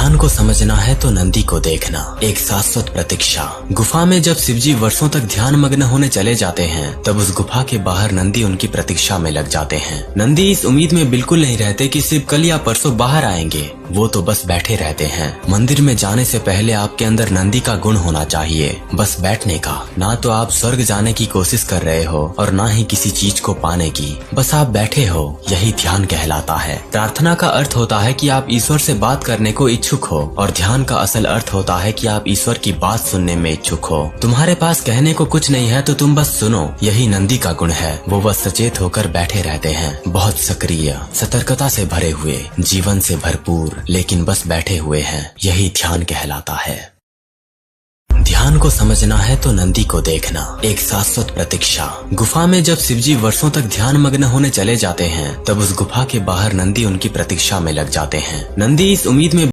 ध्यान को समझना है तो नंदी को देखना। एक शाश्वत प्रतीक्षा। गुफा में जब शिवजी वर्षों तक ध्यान मग्न होने चले जाते हैं, तब उस गुफा के बाहर नंदी उनकी प्रतीक्षा में लग जाते हैं। नंदी इस उम्मीद में बिल्कुल नहीं रहते कि शिव कल या परसों बाहर आएंगे, वो तो बस बैठे रहते हैं। मंदिर में जाने से पहले आपके अंदर नंदी का गुण होना चाहिए, बस बैठने का। ना तो आप स्वर्ग जाने की कोशिश कर रहे हो और ना ही किसी चीज को पाने की, बस आप बैठे हो, यही ध्यान कहलाता है। प्रार्थना का अर्थ होता है कि आप ईश्वर से बात करने को इच्छुक हो, और ध्यान का असल अर्थ होता है कि आप ईश्वर की बात सुनने में इच्छुक हो। तुम्हारे पास कहने को कुछ नहीं है तो तुम बस सुनो, यही नंदी का गुण है। वो बस सचेत होकर बैठे रहते हैं, बहुत सक्रिय, सतर्कता से भरे हुए, जीवन से भरपूर, लेकिन बस बैठे हुए हैं, यही ध्यान कहलाता है। ध्यान को समझना है तो नंदी को देखना। एक शाश्वत प्रतीक्षा। गुफा में जब शिवजी वर्षों तक ध्यान मग्न होने चले जाते हैं, तब उस गुफा के बाहर नंदी उनकी प्रतीक्षा में लग जाते हैं। नंदी इस उम्मीद में